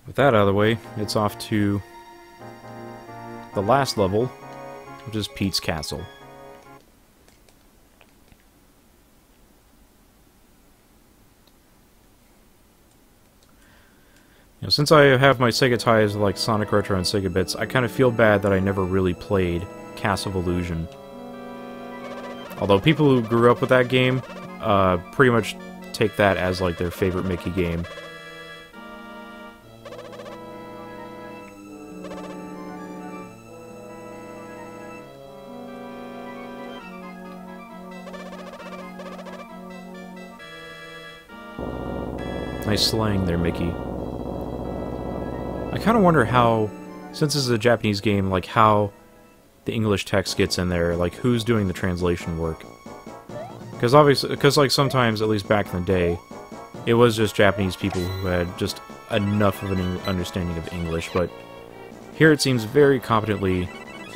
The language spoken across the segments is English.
With that out of the way, it's off to the last level, which is Pete's Castle. You know, since I have my Sega ties like Sonic Retro and Sega Bits, I kind of feel bad that I never really played Castle of Illusion. Although people who grew up with that game pretty much take that as like their favorite Mickey game. Nice slang there, Mickey. I kind of wonder how, since this is a Japanese game, like how the English text gets in there, like who's doing the translation work. Because obviously, like sometimes, at least back in the day, it was just Japanese people who had just enough of an understanding of English, but here it seems very competently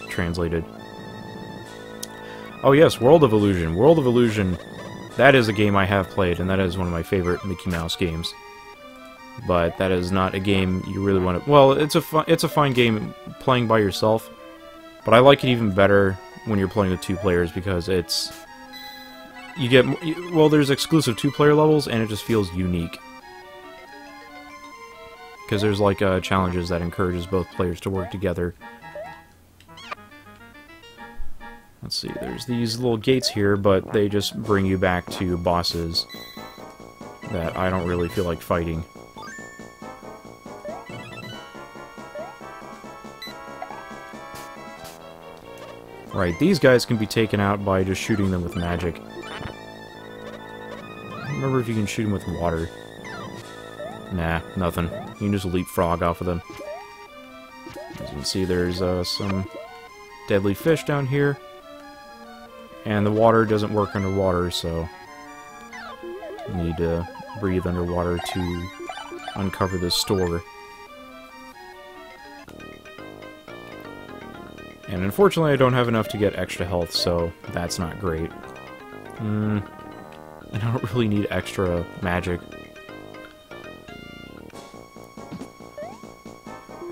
translated. Oh yes, World of Illusion. World of Illusion, that is a game I have played, and that is one of my favorite Mickey Mouse games. But that is not a game you really want to... Well, it's a fine game playing by yourself, but I like it even better when you're playing with two players because it's... You get... Well, there's exclusive two-player levels, and it just feels unique. Because there's, like, challenges that encourages both players to work together. Let's see, there's these little gates here, but they just bring you back to bosses that I don't really feel like fighting. Right, these guys can be taken out by just shooting them with magic. I don't remember if you can shoot them with water. Nah, nothing. You can just leapfrog off of them. As you can see, there's some deadly fish down here. And the water doesn't work underwater, so you need to breathe underwater to uncover this store. And unfortunately I don't have enough to get extra health, so that's not great. I don't really need extra magic.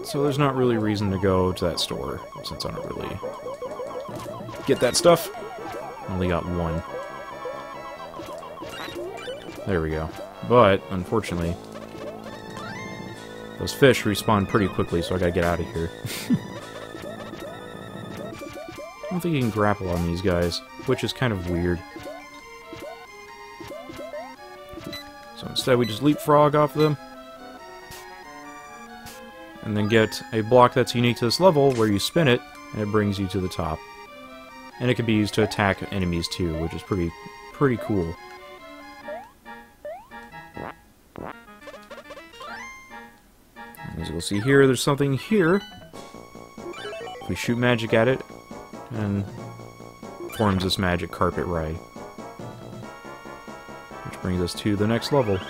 So there's not really reason to go to that store, since I don't really get that stuff. Only got one. There we go. But, unfortunately, those fish respawn pretty quickly, so I gotta get out of here. I don't think you can grapple on these guys, which is kind of weird. So instead we just leapfrog off of them. And then get a block that's unique to this level, where you spin it, and it brings you to the top. And it can be used to attack enemies too, which is pretty cool. As you'll see here, there's something here. We shoot magic at it, and forms this magic carpet ride. Which brings us to the next level.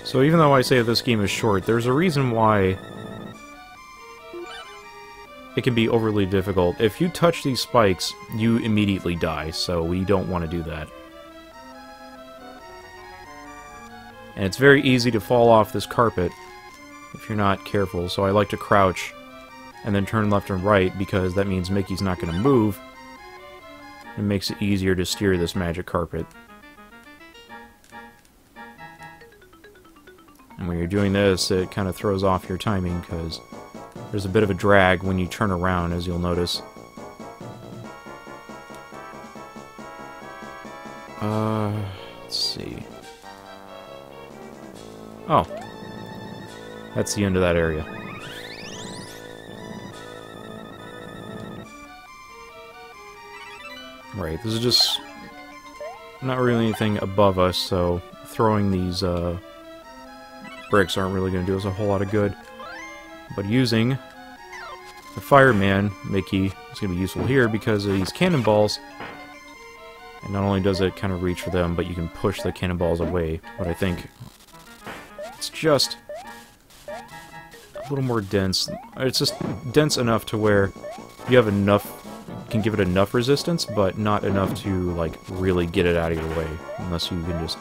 So even though I say this game is short, there's a reason why it can be overly difficult. If you touch these spikes, you immediately die, so we don't want to do that. And it's very easy to fall off this carpet if you're not careful, so I like to crouch and then turn left and right because that means Mickey's not going to move. It makes it easier to steer this magic carpet. And when you're doing this, it kind of throws off your timing because there's a bit of a drag when you turn around, as you'll notice. Let's see. Oh. That's the end of that area. Right, this is just not really anything above us, so throwing these bricks aren't really going to do us a whole lot of good. But using the fireman, Mickey, is going to be useful here because of these cannonballs. And not only does it kind of reach for them, but you can push the cannonballs away. But I think it's just a little more dense. It's just dense enough to where you have enough can give it enough resistance, but not enough to, like, really get it out of your way, unless you can just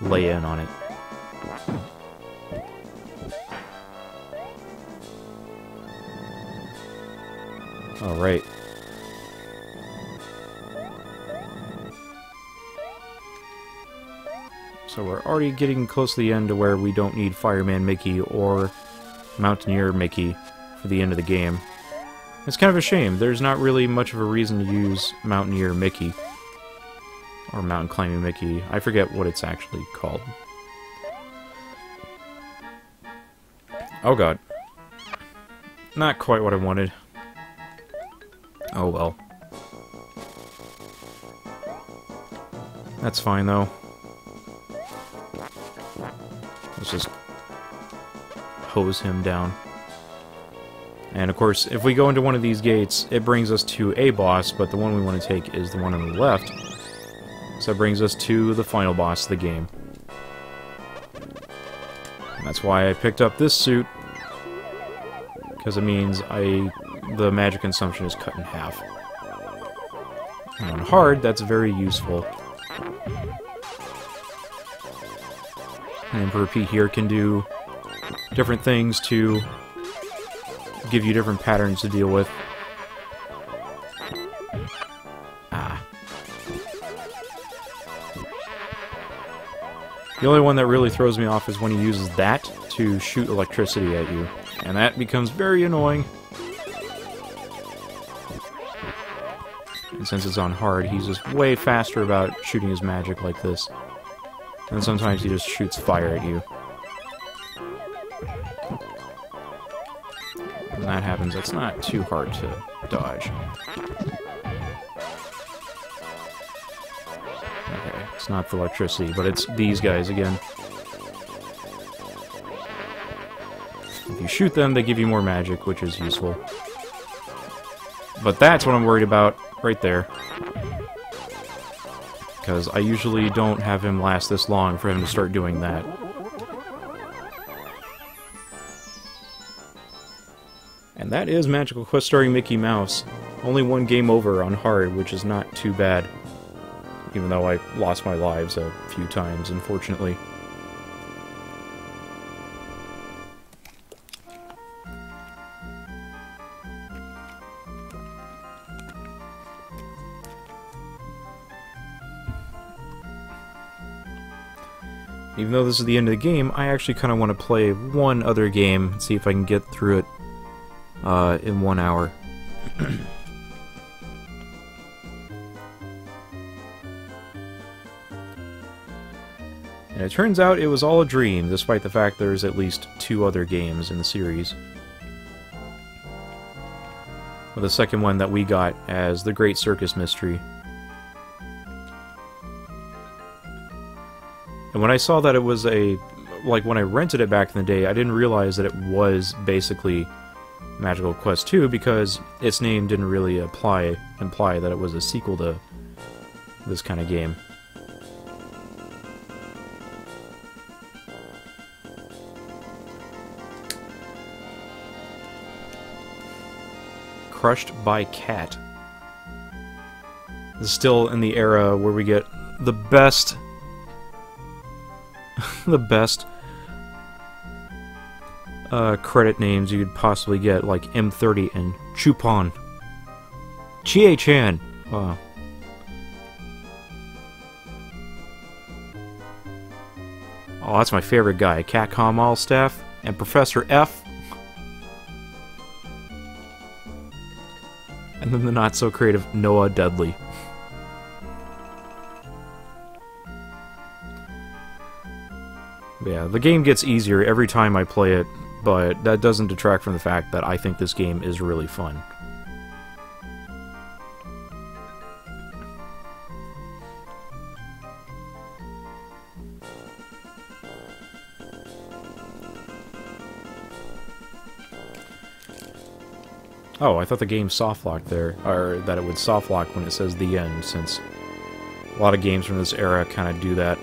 lay in on it. Alright. So we're already getting close to the end to where we don't need Fireman Mickey or Mountaineer Mickey for the end of the game. It's kind of a shame. There's not really much of a reason to use Mountaineer Mickey. Or Mountain Climbing Mickey. I forget what it's actually called. Oh god. Not quite what I wanted. Oh well. That's fine though. Let's just hose him down. And of course, if we go into one of these gates, it brings us to a boss, but the one we want to take is the one on the left. So it brings us to the final boss of the game. And that's why I picked up this suit, because it means the magic consumption is cut in half. And on hard, that's very useful. And Emperor P here can do different things to give you different patterns to deal with. Ah. The only one that really throws me off is when he uses that to shoot electricity at you. And that becomes very annoying. And since it's on hard, he's just way faster about shooting his magic like this. And sometimes he just shoots fire at you. When that happens, it's not too hard to dodge. Okay, it's not the electricity, but it's these guys again. If you shoot them, they give you more magic, which is useful. But that's what I'm worried about, right there. Because I usually don't have him last this long for him to start doing that. And that is Magical Quest starring Mickey Mouse. Only one game over on hard, which is not too bad. Even though I lost my lives a few times, unfortunately. Even though this is the end of the game, I actually kind of want to play one other game and see if I can get through it in 1 hour. And it turns out it was all a dream, despite the fact there's at least 2 other games in the series. With the second one that we got as The Great Circus Mystery. And when I saw that it was like when I rented it back in the day, I didn't realize that it was basically Magical Quest 2 because its name didn't really imply that it was a sequel to this kind of game. Crushed by Cat. This is still in the era where we get the best credit names you could possibly get, like M30 and Chupon. Chie-chan! Wow. Oh, that's my favorite guy. Catcom Allstaff and Professor F. And then the not-so-creative Noah Dudley. Yeah, the game gets easier every time I play it, but that doesn't detract from the fact that I think this game is really fun. Oh, I thought the game soft-locked there, or that it would soft-lock when it says the end, since a lot of games from this era kind of do that.